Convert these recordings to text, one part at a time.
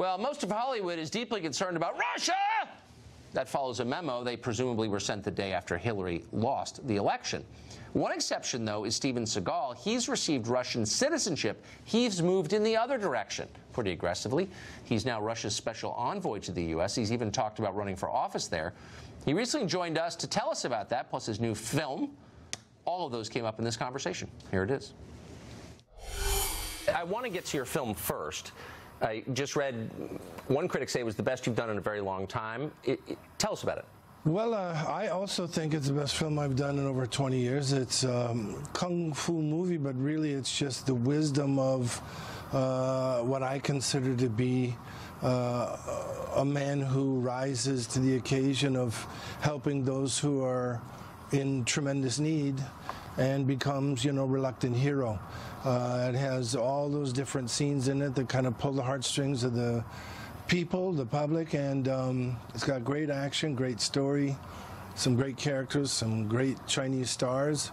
Well, most of Hollywood is deeply concerned about Russia. That follows a memo they presumably were sent the day after Hillary lost the election. One exception, though, is Steven Seagal. He's received Russian citizenship. He's moved in the other direction pretty aggressively. He's now Russia's special envoy to the U.S. He's even talked about running for office there. He recently joined us to tell us about that, plus his new film. All of those came up in this conversation. Here it is. I want to get to your film first. I just read one critic say it was the best you've done in a very long time. Tell us about it. Well, I also think it's the best film I've done in over 20 years. It's a kung fu movie, but really it's just the wisdom of what I consider to be a man who rises to the occasion of helping those who are in tremendous need and becomes, reluctant hero. It has all those different scenes in it that kind of pull the heartstrings of the people, the public, and it's got great action, great story, some great characters, some great Chinese stars.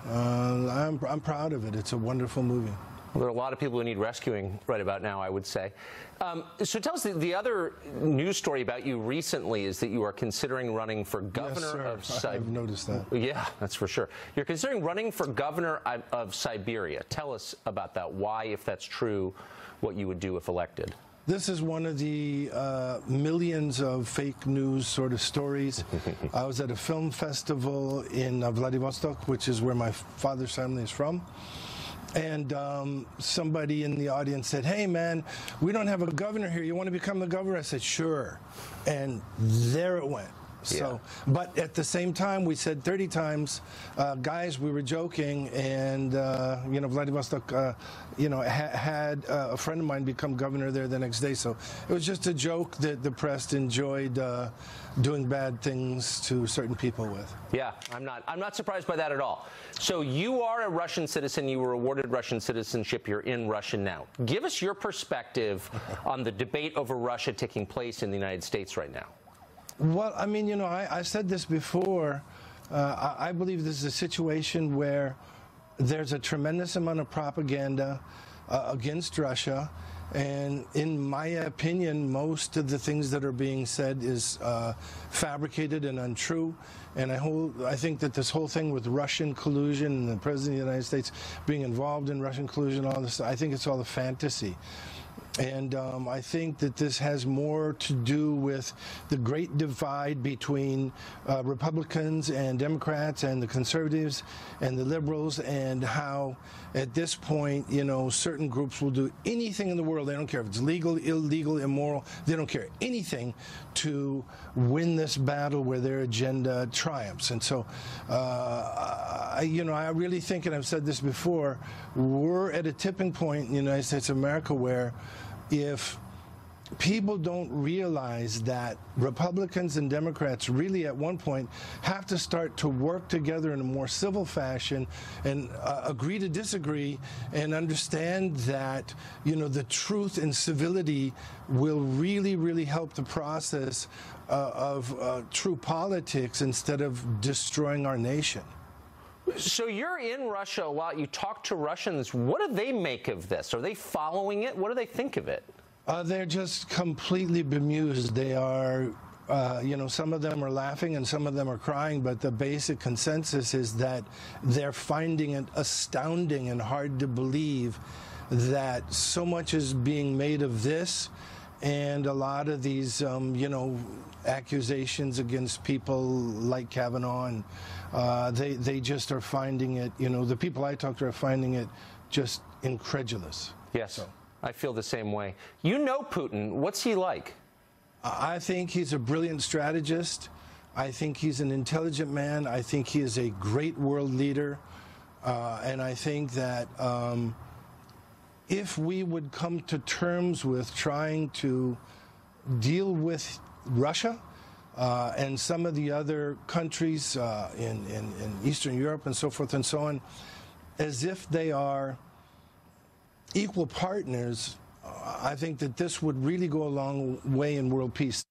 I'm proud of it. It's a wonderful movie. Well, there are a lot of people who need rescuing right about now, I would say. So tell us, the other news story about you recently is that you are considering running for governor of Siberia. I've noticed that. Yeah, that's for sure. You're considering running for governor of Siberia. Tell us about that. Why, if that's true, what you would do if elected. This is one of the millions of fake news sort of stories. I was at a film festival in Vladivostok, which is where my father's family is from. And somebody in the audience said, "Hey, man, we don't have a governor here. You want to become the governor?" I said, "Sure." And there it went. So, but at the same time, we said 30 times, guys, we were joking, and Vladivostok, had a friend of mine become governor there the next day. So it was just a joke that the press enjoyed doing bad things to certain people with. Yeah, I'm not surprised by that at all. So you are a Russian citizen. You were awarded Russian citizenship. You're in Russia now. Give us your perspective on the debate over Russia taking place in the United States right now. Well, I mean, I said this before. I believe this is a situation where there's a tremendous amount of propaganda against Russia. And in my opinion, most of the things that are being said is fabricated and untrue. And I think that this whole thing with Russian collusion and the President of the United States being involved in Russian collusion, all this, I think it's all a fantasy. And I think that this has more to do with the great divide between Republicans and Democrats and the conservatives and the liberals, and how at this point, certain groups will do anything in the world. They don't care if it's legal, illegal, immoral. They don't care anything to win this battle where their agenda triumphs. And so, I really think, and I've said this before, we're at a tipping point in the United States of America where if people don't realize that Republicans and Democrats really at one point have to start to work together in a more civil fashion and agree to disagree and understand that, the truth and civility will really, really help the process of true politics instead of destroying our nation. So you're in Russia a lot. You talk to Russians. What do they make of this? Are they following it? What do they think of it? They're just completely bemused. They are, some of them are laughing and some of them are crying, but the basic consensus is that they're finding it astounding and hard to believe that so much is being made of this, and a lot of these, accusations against people like Kavanaugh, and they just are finding it, the people I talk to are finding it just incredulous. Yes, so. I feel the same way. You know Putin. What's he like? I think he's a brilliant strategist. I think he's an intelligent man. I think he is a great world leader. And I think that if we would come to terms with trying to deal with Russia and some of the other countries in Eastern Europe and so forth and so on, as if they are equal partners, I think that this would really go a long way in world peace.